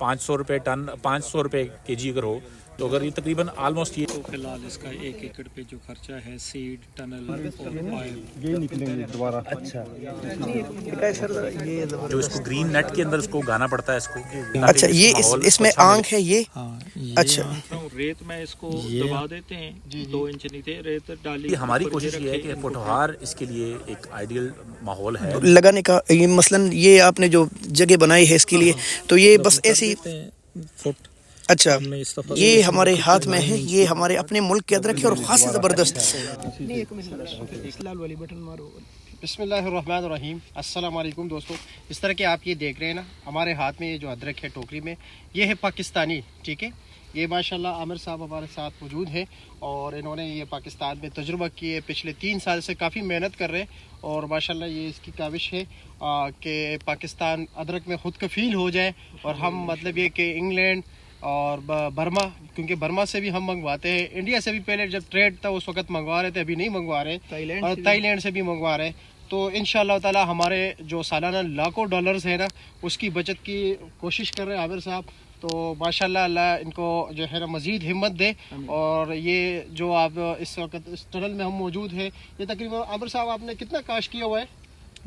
500 रुपये टन, 500 रुपये केजी अगर हो तो अगर ये तकरीबन ऑलमोस्ट ये तो फिलहाल इसका 1 एकड़ पे जो खर्चा है सीड, टनल और पाइप ये निकलेंगे दोबारा। अच्छा जो इसको ग्रीन नेट के अंदर इसको उगाना पड़ता है इसको। अच्छा ये इसमें आंख है ये। हाँ ये अच्छा रेत में इसको दबा देते हैं, 2 इंच नीचे रेत डाली। हमारी कोशिश ये है कि पोठोहार इसके लिए एक आइडियल माहौल है लगाने का। ये मसलन ये आपने जो जगह बनाई है इसके लिए, तो ये बस ऐसी फुट। अच्छा ये हमारे हाथ में है, ये हमारे अपने मुल्क के अदरक है और खासी ज़बरदस्त। बिस्मिल्लाहिर्रहमानिर्रहीम। अस्सलाम वालेकुम दोस्तों, इस तरह के आप ये देख रहे हैं ना, हमारे हाथ में ये जो अदरक है टोकरी में, ये है पाकिस्तानी। ठीक है, ये माशाल्लाह आमिर साहब हमारे साथ मौजूद हैं और इन्होंने ये पाकिस्तान में तजुर्बा किए, पिछले 3 साल से काफ़ी मेहनत कर रहे हैं और माशाल्लाह ये इसकी काविश है कि पाकिस्तान अदरक में ख़ुद कफ़ील हो जाए और हम मतलब ये कि इंग्लैंड और बर्मा, क्योंकि बर्मा से भी हम मंगवाते हैं, इंडिया से भी पहले जब ट्रेड था उस वक्त मंगवा रहे थे, अभी नहीं मंगवा रहे, और थाईलैंड से भी मंगवा रहे। तो इंशाअल्लाह ताला हमारे जो सालाना लाखों डॉलर्स है ना, उसकी बचत की कोशिश कर रहे हैं आमिर साहब। तो माशाल्लाह अल्लाह इनको जो है ना मज़ीद हिम्मत दे। और ये जो आप इस वक्त इस टनल में हम मौजूद हैं, ये तकरीबन आमिर साहब आपने कितना काश किया हुआ है?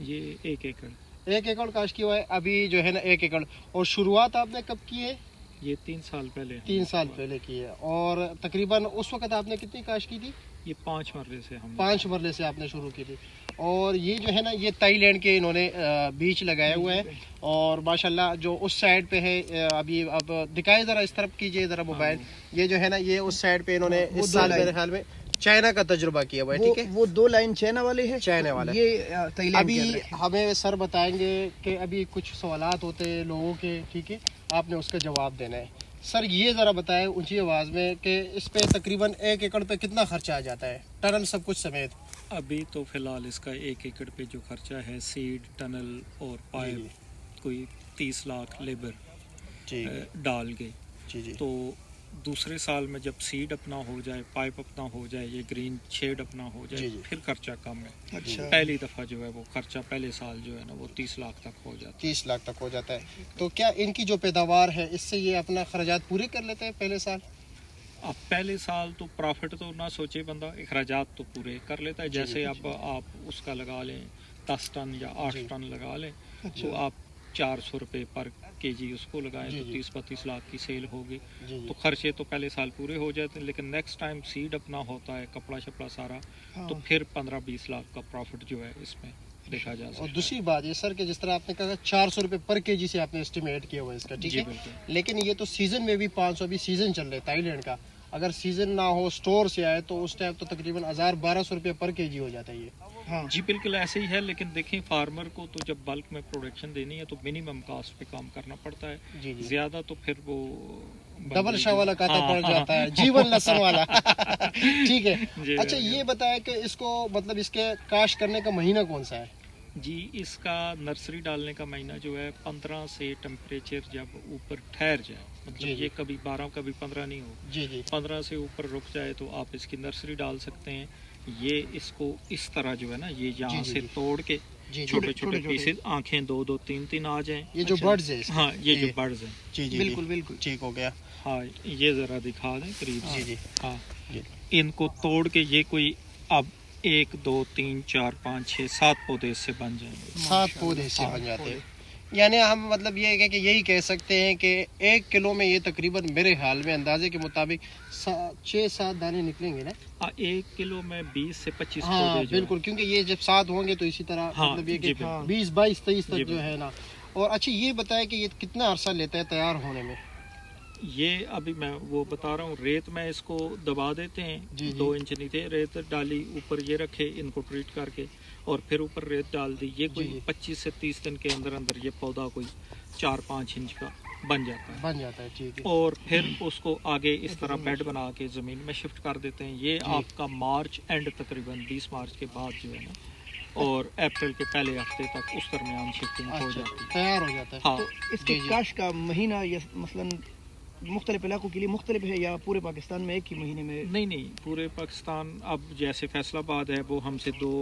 ये 1 एकड़। 1 एकड़ काश किया हुआ है अभी जो है ना 1 एकड़। और शुरुआत आपने कब की है? ये 3 साल पहले। 3 साल पहले की है। और तकरीबन उस वक्त आपने कितनी काश की थी? ये 5 मरले से हम 5 मरले से आपने शुरू की थी। और ये जो है ना, ये थाईलैंड के इन्होंने बीच लगाए हुए हैं और माशाल्लाह जो उस साइड पे है, अभी अब दिखाए ज़रा, इस तरफ कीजिए ज़रा मोबाइल। ये जो है ना, ये उस साइड पे इन्होंने इस साल मेरे ख्याल में चाइना का तजुर्बा किया हुआ है। ठीक है, वो 2 लाइन चाइना वाले हैं, चाइना वाला। ये अभी हमें सर बताएंगे कि अभी कुछ सवालात होते हैं लोगों के, ठीक है, आपने उसका जवाब देना है। सर ये ज़रा बताएं ऊंची आवाज़ में कि इस पे तकरीबन 1 एकड़ पे कितना खर्चा आ जाता है, टनल सब कुछ समेत? अभी तो फिलहाल इसका 1 एकड़ पे जो खर्चा है सीड, टनल और पाइप, कोई 30 लाख लेबर डाल के। जी। तो दूसरे साल में जब सीड अपना हो जाए, पाइप अपना हो जाए, ये ग्रीन शेड अपना हो जाए, फिर खर्चा कम है। अच्छा। पहली दफ़ा जो है वो खर्चा पहले साल जो है ना वो 30 लाख तक हो जाता है। 30 लाख तक हो जाता है। तो क्या इनकी जो पैदावार है इससे ये अपना खर्चात पूरे कर लेते हैं पहले साल? अब पहले साल तो प्रॉफिट तो ना सोचे बंदा, अखराजात तो पूरे कर लेता है। जैसे अब आप उसका लगा लें 10 टन या 8 टन लगा लें, तो आप 400 रुपये पर केजी उसको लगाएं तो 30-32 लाख की सेल होगी। तो खर्चे तो पहले साल पूरे हो जाते हैं, लेकिन नेक्स्ट टाइम सीड अपना होता है, कपड़ा शपड़ा सारा, तो फिर 15-20 लाख का प्रॉफिट जो है इसमें देखा जा सकता है। और दूसरी बात ये सर कि जिस तरह आपने कहा 400 रुपये पर केजी से आपने एस्टिमेट किया हुआ है इसका, ठीक है, लेकिन ये तो सीजन में भी 500, अभी सीजन चल रहा है थाईलैंड का, अगर सीजन ना हो, स्टोर से आए, तो उस टाइम तो तकरीबन 1000-1200 रुपये पर केजी हो जाता है ये। हाँ। जी बिल्कुल ऐसे ही है, लेकिन देखें फार्मर को तो जब बल्क में प्रोडक्शन देनी है तो मिनिमम कास्ट पे काम करना पड़ता है। ज्यादा तो फिर वो डबल शाह वाला खाता पड़ जाता है, जीवन लसन वाला। ठीक है। अच्छा ये बताया कि इसको मतलब इसके काश्त करने का महीना कौन सा है? जी इसका नर्सरी डालने का महीना जो है 15 से टेम्परेचर जब ऊपर ठहर जाए, मतलब ये कभी 12 कभी 15 नहीं हो, जी 15 से ऊपर रुक जाए तो आप इसकी नर्सरी डाल सकते हैं। ये इसको इस तरह जो है ना, ये यहाँ से तोड़ के छोटे छोटे पीसेस, आंखें 2-2 3-3 आ जाएं। ये जो बर्ड्स है, हाँ ये जो बर्ड्स हैं, जी बिल्कुल ठीक हो गया। हाँ ये जरा दिखा दें करीब। जी हाँ इनको तोड़ के ये कोई अब 1 2 3 4 5 6 7 पौधे इससे बन जाएंगे। 7 पौधे इससे बन जाते हैं। यानी हम मतलब ये है कि यही कह सकते हैं कि 1 किलो में ये तकरीबन मेरे हाल में अंदाजे के मुताबिक 6-7 दाने निकलेंगे ना। 1 किलो में 20 से 25 हाँ पौधे बिल्कुल, क्योंकि ये जब 7 होंगे तो इसी तरह मतलब ये कि 20 22 23 तक जो है ना। और अच्छा ये बताए कि ये कितना अरसा लेता है तैयार होने में? ये अभी मैं वो बता रहा हूँ, रेत में इसको दबा देते हैं, 2 इंच नीचे रेत डाली, ऊपर ये रखे, इनको ट्रीट करके और फिर ऊपर रेत डाल दी। ये कोई 25 से 30 दिन के अंदर अंदर ये पौधा कोई 4-5 इंच का बन जाता है। ठीक है। और फिर उसको आगे इस तरह बेड बना के ज़मीन में शिफ्ट कर देते हैं। ये आपका मार्च एंड तकरीबन 20 मार्च के बाद जो है ना, और अप्रैल के पहले हफ्ते तक उस दरमियान शिफ्टिंग हो जाती है, तैयार हो जाता है। हाँ। तो इसके काश्त का महीना या मसलन मुख्तलिफ इलाकों के लिए मुख्तलिफ है या पूरे पाकिस्तान में एक ही महीने में? नहीं पूरे पाकिस्तान, अब जैसे फैसलाबाद है वो हमसे 2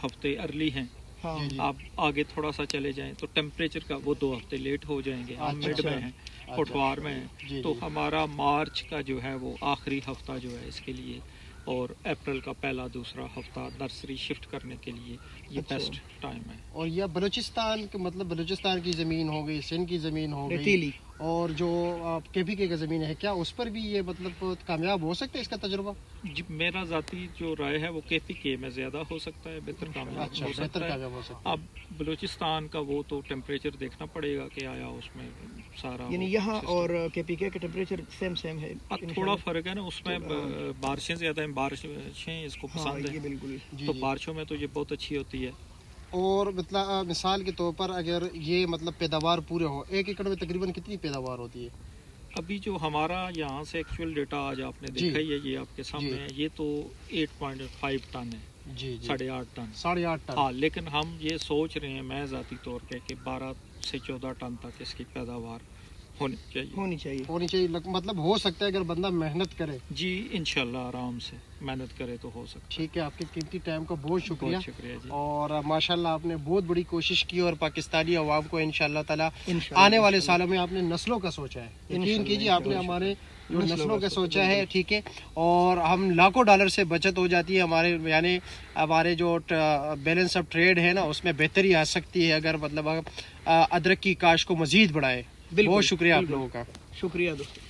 हफ्ते अर्ली हैं। हाँ। आप आगे थोड़ा सा चले जाएं तो टेम्परेचर का वो 2 हफ्ते लेट हो जाएंगे। हम मिड में हैं कोटवार में जी, तो जी। हमारा मार्च का जो है वो आखिरी हफ्ता जो है इसके लिए, और अप्रैल का पहला दूसरा हफ्ता नर्सरी शिफ्ट करने के लिए ये अच्छा। बेस्ट टाइम है। और यह बलूचिस्तान के मतलब बलूचिस्तान की ज़मीन हो गई, सिंध की ज़मीन हो गई, रेतीली। और जो KPK का ज़मीन है, क्या उस पर भी ये मतलब कामयाब हो सकता है इसका तजुर्बा? जी, मेरा ज़ाती जो राय है वो KPK में ज़्यादा हो सकता है, बेहतर कामयाब अच्छा, हो बेहतर सकता है। कामयाब हो सकता है। अब बलूचिस्तान का वो तो टेम्परेचर देखना पड़ेगा कि आया उसमें सारा यानी वो यहाँ system। और KPK का टेम्परेचर सेम है अब थोड़ा इंशाल्लाह। फर्क है ना उसमें, बारिशें ज़्यादा हैं, बारिशें इसको हाँ पसंद ये है, बिल्कुल। जी, तो जी। बारिशों में तो ये बहुत अच्छी होती है। और मतलब मिसाल के तौर पर अगर ये मतलब पैदावार पूरे हो, 1 एकड़ में तकरीबन कितनी पैदावार होती है? अभी जो हमारा यहाँ से एक्चुअल डेटा आज आपने जी। देखा ही है, ये आपके सामने जी। है, ये तो 8.5 टन है, जी जी, 8.5 टन। 8.5 टन। हाँ, लेकिन हम ये सोच रहे हैं, मैं ज़ाती तौर पे, कि 12 से 14 टन तक इसकी पैदावार होनी चाहिए। होनी चाहिए। होनी चाहिए, मतलब हो सकता है अगर बंदा मेहनत करे। जी इंशाल्लाह, आराम से मेहनत करे तो हो सकता ठीक है, आपके कीमती टाइम का बहुत है। शुक्रिया। बहुत शुक्रिया जी। और माशाल्लाह आपने बहुत बड़ी कोशिश की, और पाकिस्तानी अवाम को इंशाल्लाह ताला इंशाल्लाह, आने वाले सालों में आपने नस्लों का सोचा है। यकीन इंशाल्लाह, कीजिए, आपने इंशाल्लाह। हमारे जो नस्लों नस्लों का का सोचा है, बिल्कुल। ठीक है। और हम लाखों डॉलर से बचत हो जाती है हमारे, यानी हमारे जो बैलेंस ऑफ ट्रेड है ना, उसमें बेहतरी आ सकती है अगर मतलब अदरक की काश्त को मजीद बढ़ाए। बिल्कुल, बहुत शुक्रिया आप बिल्कुल। लोगों का। शुक्रिया दोस्तों।